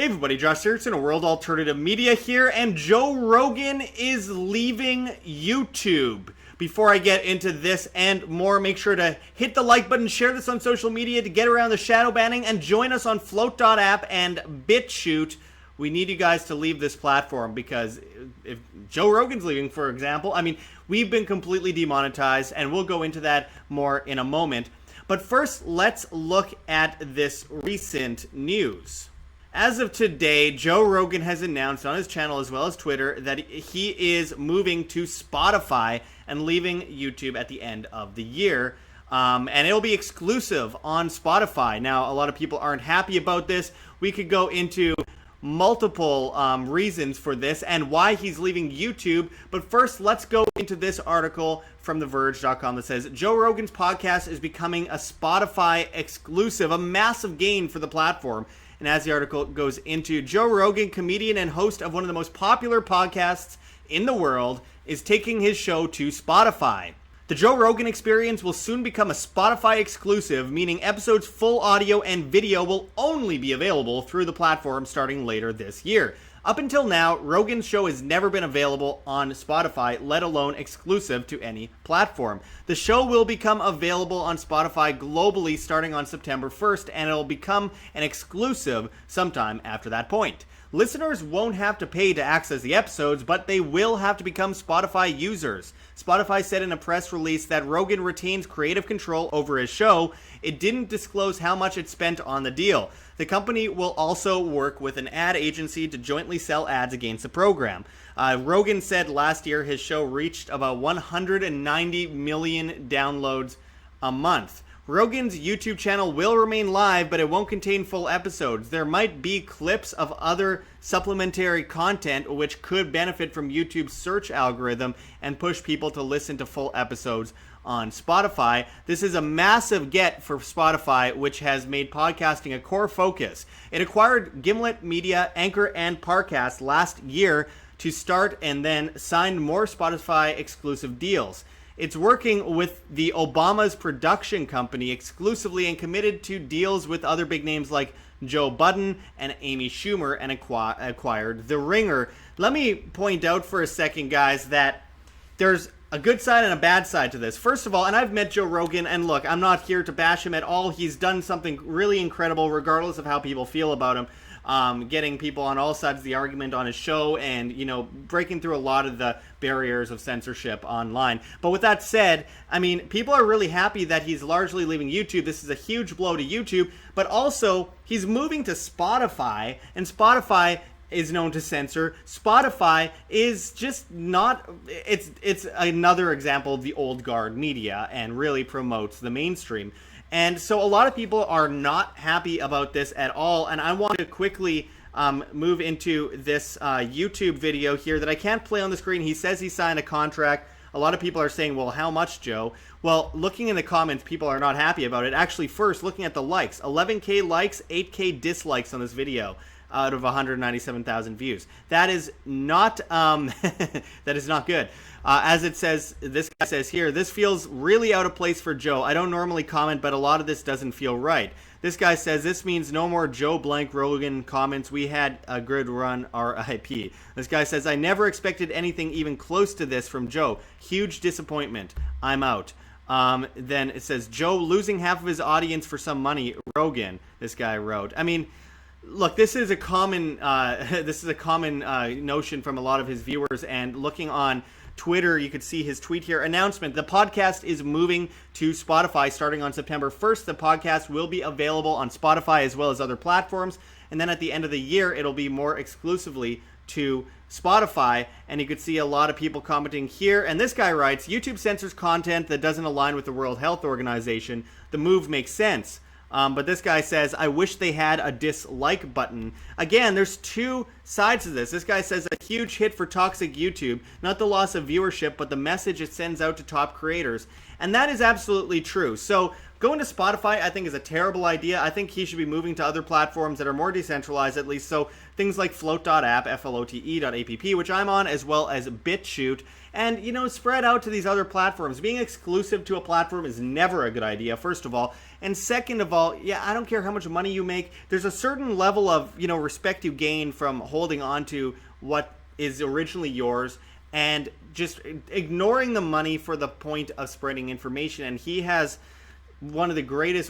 Hey everybody, Josh Sigurdson, a World Alternative Media here, and Joe Rogan is leaving YouTube. Before I get into this and more, make sure to hit the like button, share this on social media to get around the shadow banning, and join us on Flote.app and BitChute. We need you guys to leave this platform because if Joe Rogan's leaving, for example, we've been completely demonetized, and we'll go into that more in a moment. But first, let's look at this recent news. As of today, Joe Rogan has announced on his channel as well as Twitter that he is moving to Spotify and leaving YouTube at the end of the year. And it'll be exclusive on Spotify. Now, a lot of people aren't happy about this. We could go into multiple reasons for this and why he's leaving YouTube. But first, let's go into this article from TheVerge.com that says, Joe Rogan's podcast is becoming a Spotify exclusive, a massive gain for the platform. And as the article goes into, Joe Rogan, comedian and host of one of the most popular podcasts in the world, is taking his show to Spotify. The Joe Rogan Experience will soon become a Spotify exclusive, meaning episodes' full audio and video will only be available through the platform starting later this year. Up until now, Rogan's show has never been available on Spotify, let alone exclusive to any platform. The show will become available on Spotify globally starting on September 1st, and it'll become an exclusive sometime after that point. Listeners won't have to pay to access the episodes, but they will have to become Spotify users. Spotify said in a press release that Rogan retains creative control over his show. It didn't disclose how much it spent on the deal. The company will also work with an ad agency to jointly sell ads against the program. Rogan said last year his show reached about 190 million downloads a month. Rogan's YouTube channel will remain live, but it won't contain full episodes. There might be clips of other supplementary content which could benefit from YouTube's search algorithm and push people to listen to full episodes on Spotify. This is a massive get for Spotify, which has made podcasting a core focus. It acquired Gimlet Media, Anchor, and Parcast last year to start and then signed more Spotify exclusive deals. It's working with the Obama's production company exclusively and committed to deals with other big names like Joe Budden and Amy Schumer, and acquired The Ringer. Let me point out for a second, guys, that there's a good side and a bad side to this. First of all, and I've met Joe Rogan, and look, I'm not here to bash him at all. He's done something really incredible regardless of how people feel about him. Getting people on all sides of the argument on his show and, breaking through a lot of the barriers of censorship online. But with that said, people are really happy that he's largely leaving YouTube. This is a huge blow to YouTube, but also he's moving to Spotify, and Spotify is known to censor. Spotify is just not, it's another example of the old guard media and really promotes the mainstream. And so a lot of people are not happy about this at all. And I want to quickly move into this YouTube video here that I can't play on the screen. He says he signed a contract. A lot of people are saying, well, how much, Joe? Well, looking in the comments, people are not happy about it. Actually, first, looking at the likes, 11K likes, 8K dislikes on this video out of 197,000 views. That is not that is not good. As it says, this guy says here, this feels really out of place for Joe. I don't normally comment, but a lot of this doesn't feel right. This guy says, this means no more Joe blank Rogan comments. We had a good run, RIP. This guy says, I never expected anything even close to this from Joe. Huge disappointment. I'm out. Then it says, Joe losing half of his audience for some money. Rogan, this guy wrote. Look, this is a common notion from a lot of his viewers, and looking on Twitter, you could see his tweet here. Announcement: the podcast is moving to Spotify starting on September 1st. The podcast will be available on Spotify as well as other platforms, and then at the end of the year, it'll be more exclusively to Spotify. And you could see a lot of people commenting here. And this guy writes, YouTube censors content that doesn't align with the World Health Organization. The move makes sense. But this guy says, I wish they had a dislike button. Again, there's two sides to this. This guy says a huge hit for toxic YouTube, not the loss of viewership, but the message it sends out to top creators. And that is absolutely true. So going to Spotify, I think, is a terrible idea. I think he should be moving to other platforms that are more decentralized, at least. So things like flote.app, flote.app, which I'm on, as well as BitChute. And, you know, spread out to these other platforms. Being exclusive to a platform is never a good idea, first of all. And second of all, yeah, I don't care how much money you make. There's a certain level of, you know, respect you gain from holding on to what is originally yours and just ignoring the money for the point of spreading information. And he has one of the greatest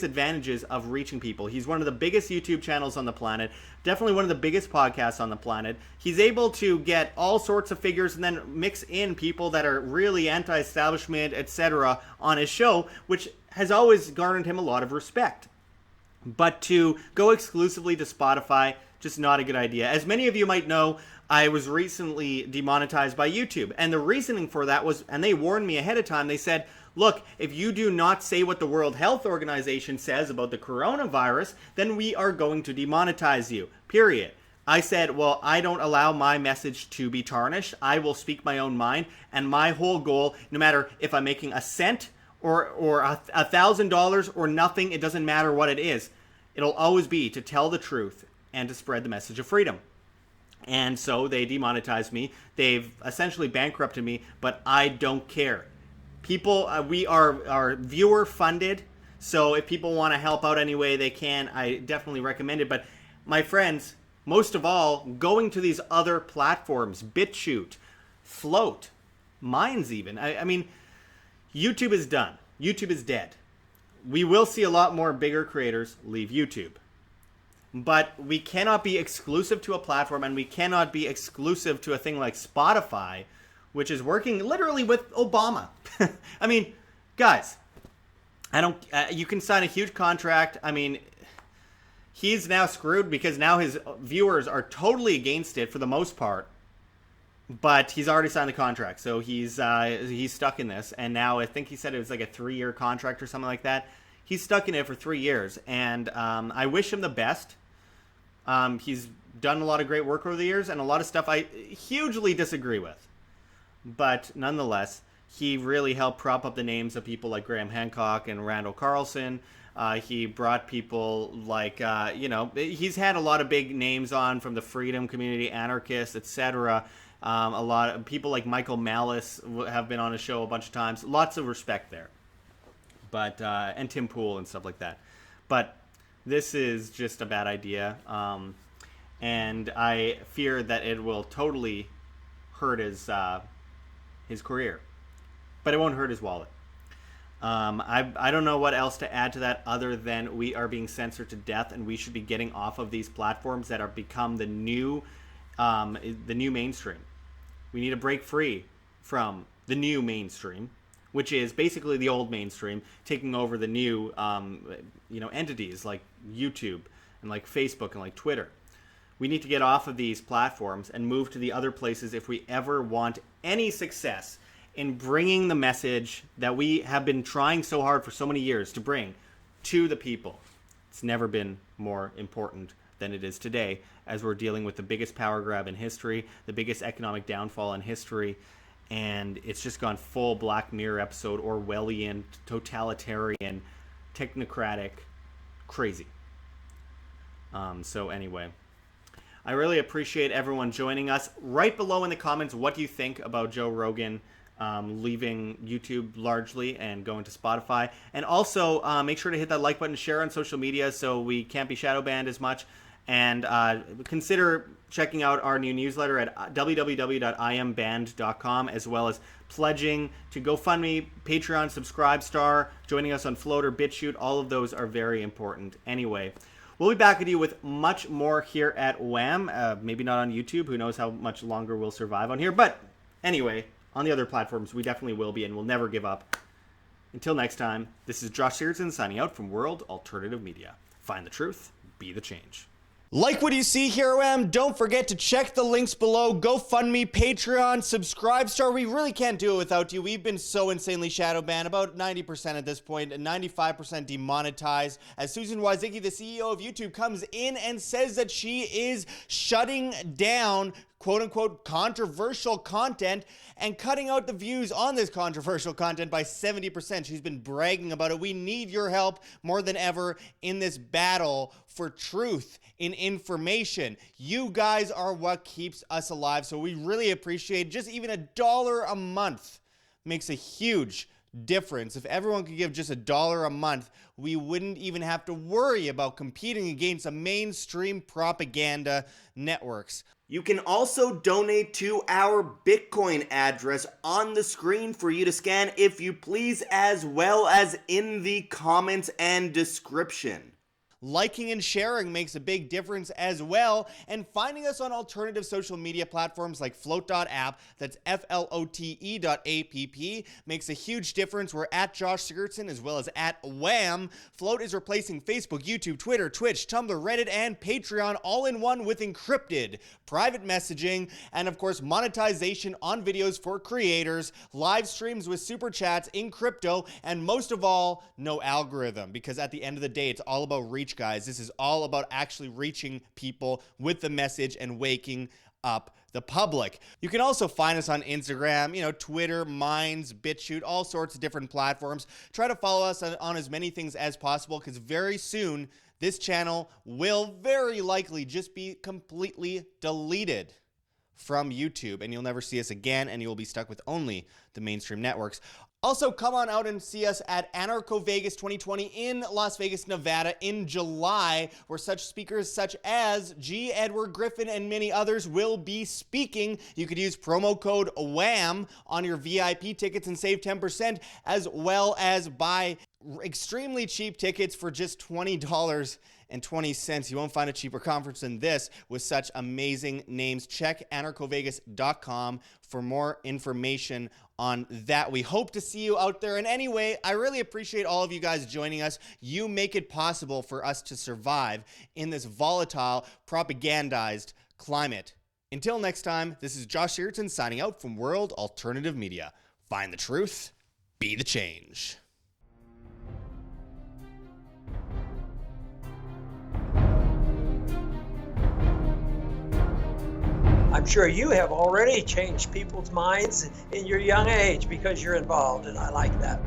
advantages of reaching people. He's one of the biggest YouTube channels on the planet, definitely one of the biggest podcasts on the planet. He's able to get all sorts of figures and then mix in people that are really anti-establishment, etc. on his show, which has always garnered him a lot of respect. But to go exclusively to Spotify, just not a good idea. As many of you might know, I was recently demonetized by YouTube, and the reasoning for that was, and they warned me ahead of time, they said, look, if you do not say what the World Health Organization says about the coronavirus, then we are going to demonetize you, period. I said, well, I don't allow my message to be tarnished. I will speak my own mind, and my whole goal, no matter if I'm making a cent or $1,000 or nothing, it doesn't matter what it is. It'll always be to tell the truth and to spread the message of freedom. And so they demonetized me. They've essentially bankrupted me, but I don't care. People, we are viewer funded, so if people want to help out any way they can, I definitely recommend it. But my friends, most of all, going to these other platforms, BitChute, Flote, Minds even. I mean, YouTube is done. YouTube is dead. We will see a lot more bigger creators leave YouTube. But we cannot be exclusive to a platform, and we cannot be exclusive to a thing like Spotify, which is working literally with Obama. I mean, guys, you can sign a huge contract. I mean, he's now screwed because now his viewers are totally against it for the most part. But he's already signed the contract, so he's stuck in this. And now I think he said it was like a 3-year contract or something like that. He's stuck in it for 3 years, and I wish him the best. He's done a lot of great work over the years, and a lot of stuff I hugely disagree with. But nonetheless, he really helped prop up the names of people like Graham Hancock and Randall Carlson. He brought people like, he's had a lot of big names on from the freedom community, anarchists, etc. A lot of people like Michael Malice have been on his show a bunch of times. Lots of respect there. But and Tim Pool and stuff like that. But this is just a bad idea. And I fear that it will totally hurt his career, but it won't hurt his wallet. I don't know what else to add to that other than we are being censored to death, and we should be getting off of these platforms that are become the new mainstream. We need to break free from the new mainstream, which is basically the old mainstream taking over the new entities like YouTube and like Facebook and like Twitter. We need to get off of these platforms and move to the other places if we ever want any success in bringing the message that we have been trying so hard for so many years to bring to the people. It's never been more important than it is today, as we're dealing with the biggest power grab in history, the biggest economic downfall in history, and it's just gone full Black Mirror episode, Orwellian, totalitarian, technocratic, crazy. So anyway, I really appreciate everyone joining us. Right below in the comments, what do you think about Joe Rogan leaving YouTube largely and going to Spotify? And also make sure to hit that like button, share on social media so we can't be shadow banned as much. And consider checking out our new newsletter at www.iambanned.com, as well as pledging to GoFundMe, Patreon, Subscribestar, joining us on Flote or BitChute. All of those are very important. Anyway, we'll be back with you with much more here at Wham. Maybe not on YouTube. Who knows how much longer we'll survive on here. But anyway, on the other platforms, we definitely will be, and we'll never give up. Until next time, this is Josh Sigurdson signing out from World Alternative Media. Find the truth, be the change. Like what you see here, Wham? Don't forget to check the links below. GoFundMe, Patreon, Subscribestar. We really can't do it without you. We've been so insanely shadow banned, about 90% at this point, and 95% demonetized. As Susan Wojcicki, the CEO of YouTube, comes in and says that she is shutting down quote-unquote controversial content and cutting out the views on this controversial content by 70%. She's been bragging about it. We need your help more than ever in this battle for truth in information. You guys are what keeps us alive, so we really appreciate just even $1 a month makes a huge difference. If everyone could give just $1 a month, we wouldn't even have to worry about competing against a mainstream propaganda networks. You can also donate to our Bitcoin address on the screen for you to scan if you please, as well as in the comments and description. Liking and sharing makes a big difference as well, and finding us on alternative social media platforms like flote.app, that's FLOTE.app, makes a huge difference. We're at Josh Sigurdson as well as at Wham. Flote is replacing Facebook, YouTube, Twitter, Twitch, Tumblr, Reddit, and Patreon all in one with encrypted private messaging, and of course monetization on videos for creators, live streams with super chats in crypto, and most of all, no algorithm, because at the end of the day, it's all about reach, guys. This is all about actually reaching people with the message and waking up the public. You can also find us on Instagram, Twitter, Minds, BitChute, all sorts of different platforms. Try to follow us on as many things as possible, because very soon this channel will very likely just be completely deleted from YouTube, and you'll never see us again, and you'll be stuck with only the mainstream networks. Also, come on out and see us at Anarcho Vegas 2020 in Las Vegas, Nevada in July, where such speakers such as G. Edward Griffin and many others will be speaking. You could use promo code WHAM on your VIP tickets and save 10%, as well as buy extremely cheap tickets for just $20.20. You won't find a cheaper conference than this with such amazing names. Check anarchovegas.com for more information on that. We hope to see you out there. And anyway, I really appreciate all of you guys joining us. You make it possible for us to survive in this volatile, propagandized climate. Until next time, this is Josh Sigurdson signing out from World Alternative Media. Find the truth, be the change. I'm sure you have already changed people's minds in your young age because you're involved, and I like that.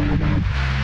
Bye.